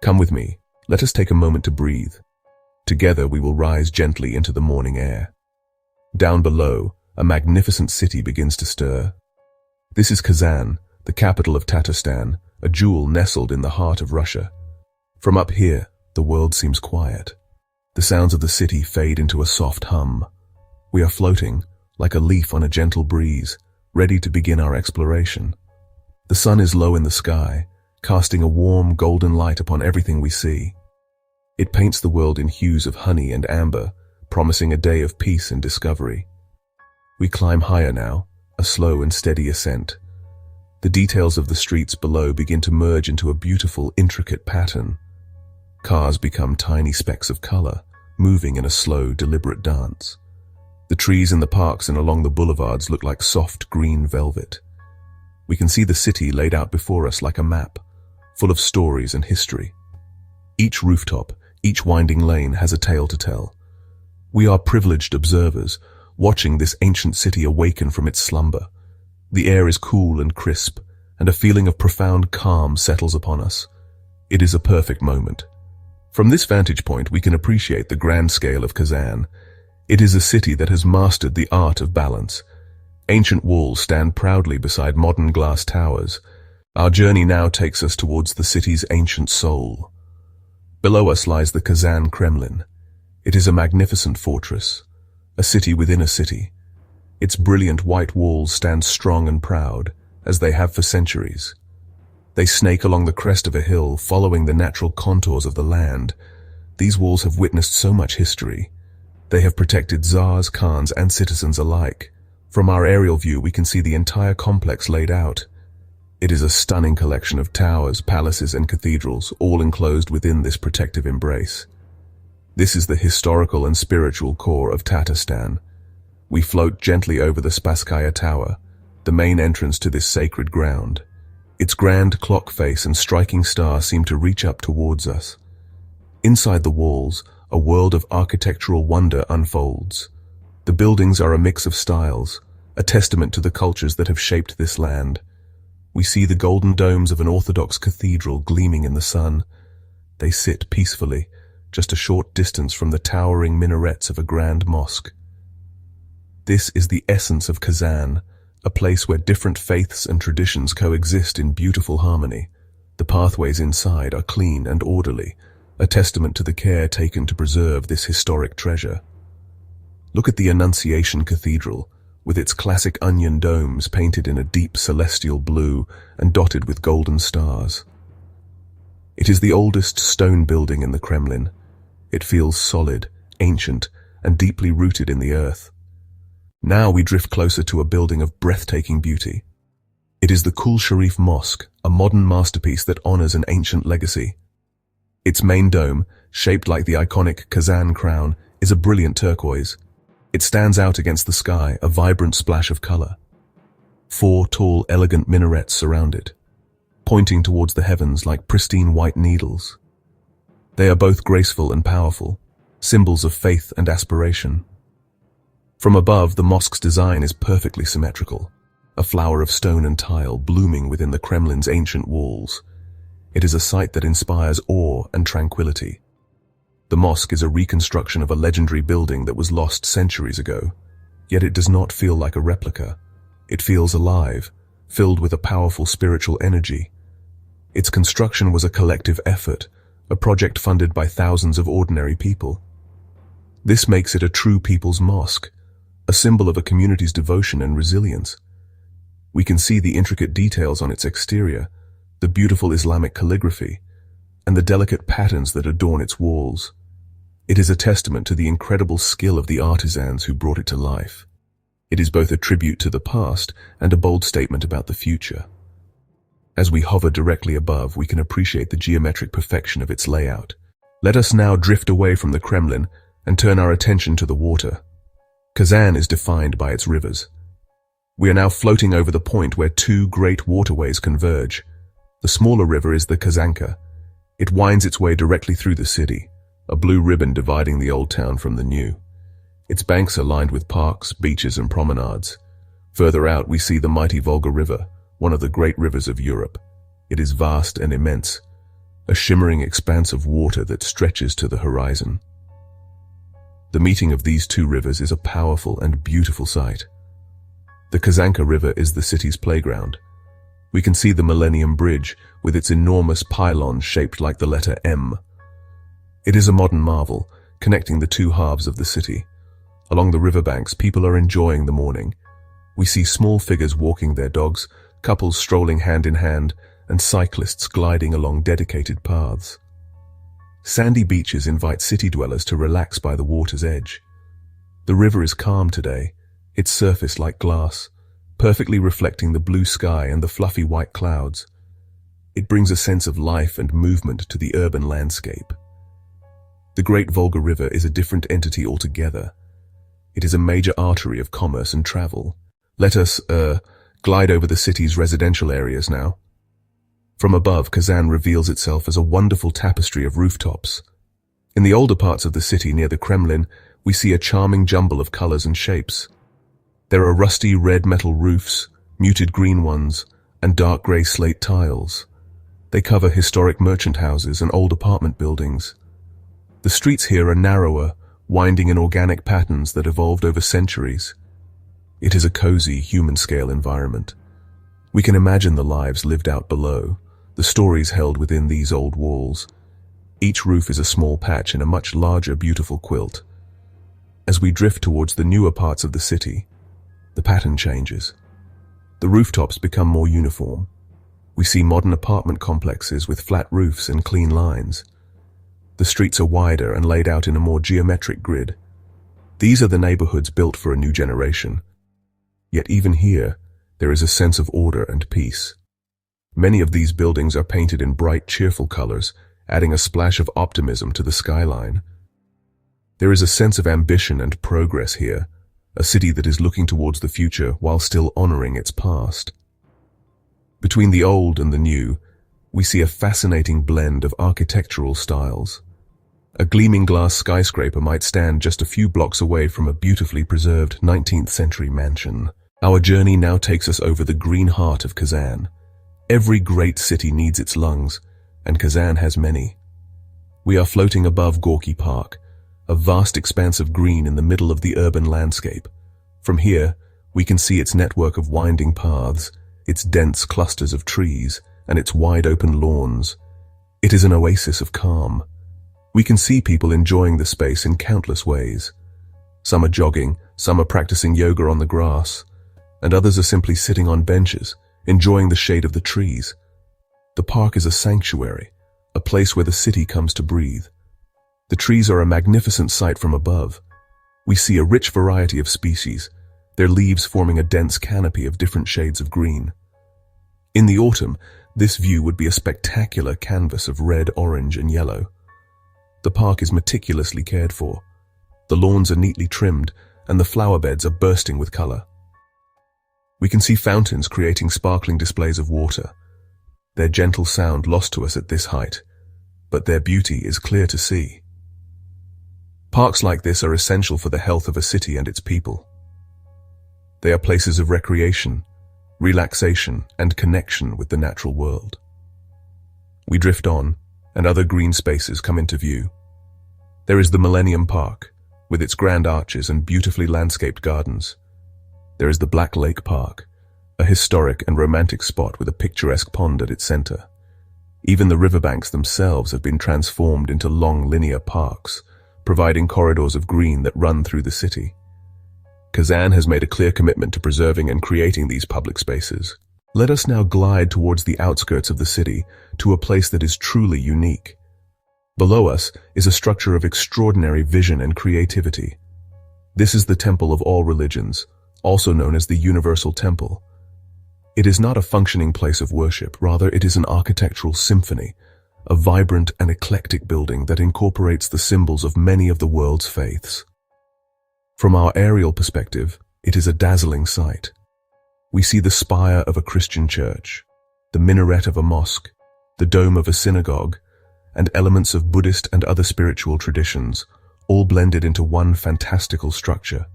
Come with me. Let us take a moment to breathe. Together we will rise gently into the morning air. Down below, a magnificent city begins to stir. This is Kazan, the capital of Tatarstan, a jewel nestled in the heart of Russia. From up here, the world seems quiet. The sounds of the city fade into a soft hum. We are floating, like a leaf on a gentle breeze, ready to begin our exploration. The sun is low in the sky, casting a warm golden light upon everything we see. It paints the world in hues of honey and amber, promising a day of peace and discovery. We climb higher now, a slow and steady ascent. The details of the streets below begin to merge into a beautiful, intricate pattern. Cars become tiny specks of color, moving in a slow, deliberate dance. The trees in the parks and along the boulevards look like soft green velvet. We can see the city laid out before us like a map, full of stories and history. Each rooftop, each winding lane has a tale to tell. We are privileged observers, watching this ancient city awaken from its slumber. The air is cool and crisp, and a feeling of profound calm settles upon us. It is a perfect moment. From this vantage point, we can appreciate the grand scale of Kazan. It is a city that has mastered the art of balance. Ancient walls stand proudly beside modern glass towers. Our journey now takes us towards the city's ancient soul. Below us lies the Kazan Kremlin. It is a magnificent fortress, a city within a city. Its brilliant white walls stand strong and proud, as they have for centuries. They snake along the crest of a hill, following the natural contours of the land. These walls have witnessed so much history. They have protected Tsars, Khans, and citizens alike. From our aerial view, we can see the entire complex laid out. It is a stunning collection of towers, palaces, and cathedrals, all enclosed within this protective embrace. This is the historical and spiritual core of Tatarstan. We float gently over the Spasskaya Tower, the main entrance to this sacred ground. Its grand clock face and striking star seem to reach up towards us. Inside the walls, a world of architectural wonder unfolds. The buildings are a mix of styles, a testament to the cultures that have shaped this land. We see the golden domes of an Orthodox cathedral gleaming in the sun. They sit peacefully, just a short distance from the towering minarets of a grand mosque. This is the essence of Kazan, a place where different faiths and traditions coexist in beautiful harmony. The pathways inside are clean and orderly, a testament to the care taken to preserve this historic treasure. Look at the Annunciation Cathedral, with its classic onion domes painted in a deep celestial blue and dotted with golden stars. It is the oldest stone building in the Kremlin. It feels solid, ancient, and deeply rooted in the earth. Now we drift closer to a building of breathtaking beauty. It is the Kul Sharif Mosque, a modern masterpiece that honors an ancient legacy. Its main dome, shaped like the iconic Kazan crown, is a brilliant turquoise. It stands out against the sky, a vibrant splash of color. 4 tall, elegant minarets surround it, pointing towards the heavens like pristine white needles. They are both graceful and powerful, symbols of faith and aspiration. From above, the mosque's design is perfectly symmetrical, a flower of stone and tile blooming within the Kremlin's ancient walls. It is a sight that inspires awe and tranquility. The mosque is a reconstruction of a legendary building that was lost centuries ago, yet it does not feel like a replica. It feels alive, filled with a powerful spiritual energy. Its construction was a collective effort, a project funded by thousands of ordinary people. This makes it a true people's mosque, a symbol of a community's devotion and resilience. We can see the intricate details on its exterior, the beautiful Islamic calligraphy, and the delicate patterns that adorn its walls. It is a testament to the incredible skill of the artisans who brought it to life. It is both a tribute to the past and a bold statement about the future. As we hover directly above, we can appreciate the geometric perfection of its layout. Let us now drift away from the Kremlin and turn our attention to the water. Kazan is defined by its rivers. We are now floating over the point where 2 great waterways converge. The smaller river is the Kazanka. It winds its way directly through the city, a blue ribbon dividing the old town from the new. Its banks are lined with parks, beaches, and promenades. Further out, we see the mighty Volga River, one of the great rivers of Europe. It is vast and immense, a shimmering expanse of water that stretches to the horizon. The meeting of these two rivers is a powerful and beautiful sight. The Kazanka River is the city's playground. We can see the Millennium Bridge with its enormous pylons shaped like the letter M. It is a modern marvel, connecting the two halves of the city. Along the riverbanks, people are enjoying the morning. We see small figures walking their dogs, couples strolling hand in hand, and cyclists gliding along dedicated paths. Sandy beaches invite city dwellers to relax by the water's edge. The river is calm today, its surface like glass, perfectly reflecting the blue sky and the fluffy white clouds. It brings a sense of life and movement to the urban landscape. The Great Volga River is a different entity altogether. It is a major artery of commerce and travel. Let us, glide over the city's residential areas now. From above, Kazan reveals itself as a wonderful tapestry of rooftops. In the older parts of the city near the Kremlin, we see a charming jumble of colors and shapes. There are rusty red metal roofs, muted green ones, and dark gray slate tiles. They cover historic merchant houses and old apartment buildings. The streets here are narrower, winding in organic patterns that evolved over centuries. It is a cozy, human-scale environment. We can imagine the lives lived out below, the stories held within these old walls. Each roof is a small patch in a much larger, beautiful quilt. As we drift towards the newer parts of the city, the pattern changes. The rooftops become more uniform. We see modern apartment complexes with flat roofs and clean lines. The streets are wider and laid out in a more geometric grid. These are the neighborhoods built for a new generation. Yet even here, there is a sense of order and peace. Many of these buildings are painted in bright, cheerful colors, adding a splash of optimism to the skyline. There is a sense of ambition and progress here, a city that is looking towards the future while still honoring its past. Between the old and the new, we see a fascinating blend of architectural styles. A gleaming glass skyscraper might stand just a few blocks away from a beautifully preserved 19th century mansion. Our journey now takes us over the green heart of Kazan. Every great city needs its lungs, and Kazan has many. We are floating above Gorky Park, a vast expanse of green in the middle of the urban landscape. From here, we can see its network of winding paths, its dense clusters of trees, and its wide-open lawns. It is an oasis of calm. We can see people enjoying the space in countless ways. Some are jogging, some are practicing yoga on the grass, and others are simply sitting on benches, enjoying the shade of the trees. The park is a sanctuary, a place where the city comes to breathe. The trees are a magnificent sight from above. We see a rich variety of species, their leaves forming a dense canopy of different shades of green. In the autumn, this view would be a spectacular canvas of red, orange, and yellow. The park is meticulously cared for. The lawns are neatly trimmed, and the flower beds are bursting with color. We can see fountains creating sparkling displays of water. Their gentle sound lost to us at this height, but their beauty is clear to see. Parks like this are essential for the health of a city and its people. They are places of recreation, relaxation, and connection with the natural world. We drift on, and other green spaces come into view. There is the Millennium Park, with its grand arches and beautifully landscaped gardens. There is the Black Lake Park, a historic and romantic spot with a picturesque pond at its center. Even the riverbanks themselves have been transformed into long linear parks, providing corridors of green that run through the city. Kazan has made a clear commitment to preserving and creating these public spaces. Let us now glide towards the outskirts of the city to a place that is truly unique. Below us is a structure of extraordinary vision and creativity. This is the Temple of All Religions, also known as the Universal Temple. It is not a functioning place of worship, rather it is an architectural symphony, a vibrant and eclectic building that incorporates the symbols of many of the world's faiths. From our aerial perspective, it is a dazzling sight. We see the spire of a Christian church, the minaret of a mosque, the dome of a synagogue, and elements of Buddhist and other spiritual traditions, all blended into one fantastical structure.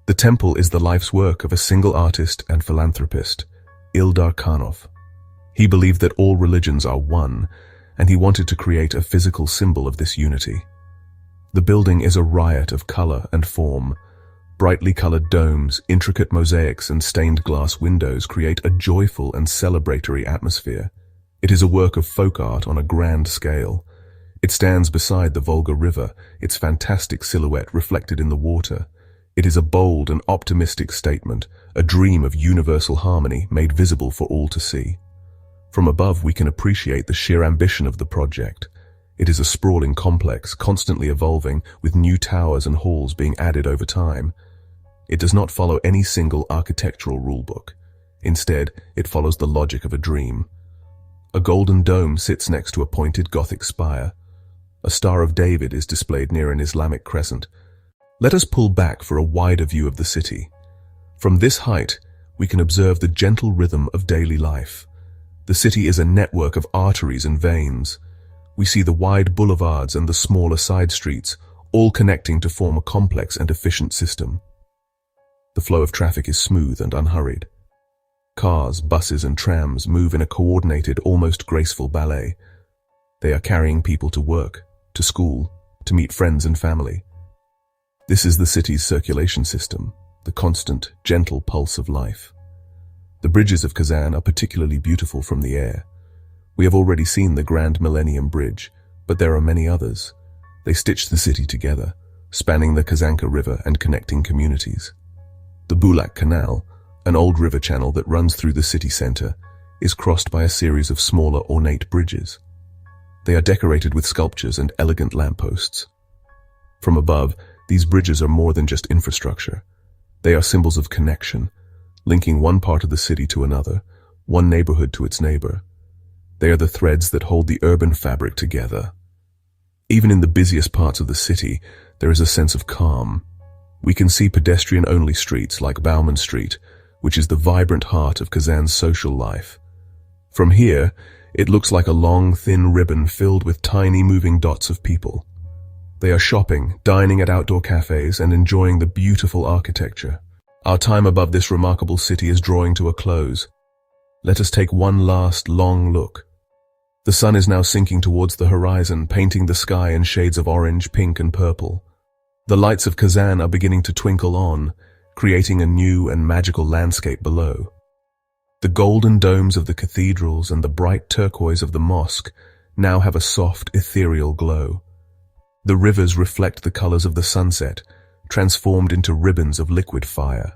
The temple is the life's work of a single artist and philanthropist, Ildar Khanov. He believed that all religions are one, and he wanted to create a physical symbol of this unity. The building is a riot of color and form. Brightly colored domes, intricate mosaics, and stained glass windows create a joyful and celebratory atmosphere. It is a work of folk art on a grand scale. It stands beside the Volga River, its fantastic silhouette reflected in the water. It is a bold and optimistic statement, a dream of universal harmony made visible for all to see. From above, we can appreciate the sheer ambition of the project. It is a sprawling complex, constantly evolving, with new towers and halls being added over time. It does not follow any single architectural rulebook. Instead, it follows the logic of a dream. A golden dome sits next to a pointed Gothic spire. A Star of David is displayed near an Islamic crescent. Let us pull back for a wider view of the city. From this height, we can observe the gentle rhythm of daily life. The city is a network of arteries and veins. We see the wide boulevards and the smaller side streets, all connecting to form a complex and efficient system. The flow of traffic is smooth and unhurried. Cars, buses, and trams move in a coordinated, almost graceful ballet. They are carrying people to work, to school, to meet friends and family. This is the city's circulation system, the constant, gentle pulse of life. The bridges of Kazan are particularly beautiful from the air. We have already seen the Grand Millennium Bridge, but there are many others. They stitch the city together, spanning the Kazanka River and connecting communities. The Bulak Canal, an old river channel that runs through the city center, is crossed by a series of smaller ornate bridges. They are decorated with sculptures and elegant lampposts. From above, these bridges are more than just infrastructure. They are symbols of connection, linking one part of the city to another, one neighborhood to its neighbor. They are the threads that hold the urban fabric together. Even in the busiest parts of the city, there is a sense of calm. We can see pedestrian-only streets like Bauman Street, which is the vibrant heart of Kazan's social life. From here, it looks like a long, thin ribbon filled with tiny moving dots of people. They are shopping, dining at outdoor cafes, and enjoying the beautiful architecture. Our time above this remarkable city is drawing to a close. Let us take one last, long look. The sun is now sinking towards the horizon, painting the sky in shades of orange, pink, and purple. The lights of Kazan are beginning to twinkle on, creating a new and magical landscape below. The golden domes of the cathedrals and the bright turquoise of the mosque now have a soft, ethereal glow. The rivers reflect the colors of the sunset, transformed into ribbons of liquid fire.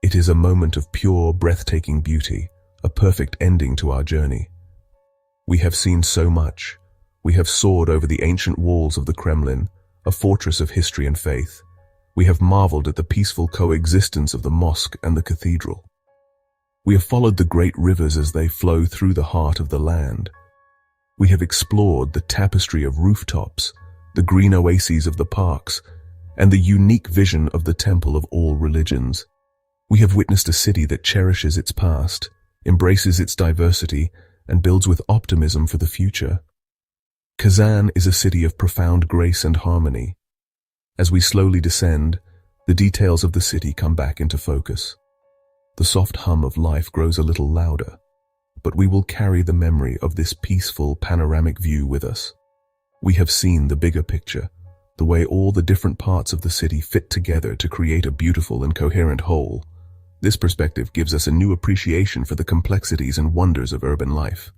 It is a moment of pure, breathtaking beauty, a perfect ending to our journey. We have seen so much. We have soared over the ancient walls of the Kremlin, a fortress of history and faith. We have marveled at the peaceful coexistence of the mosque and the cathedral. We have followed the great rivers as they flow through the heart of the land. We have explored the tapestry of rooftops, the green oases of the parks, and the unique vision of the temple of all religions. We have witnessed a city that cherishes its past, embraces its diversity, and builds with optimism for the future. Kazan is a city of profound grace and harmony. As we slowly descend, the details of the city come back into focus. The soft hum of life grows a little louder, but we will carry the memory of this peaceful panoramic view with us. We have seen the bigger picture, the way all the different parts of the city fit together to create a beautiful and coherent whole. This perspective gives us a new appreciation for the complexities and wonders of urban life.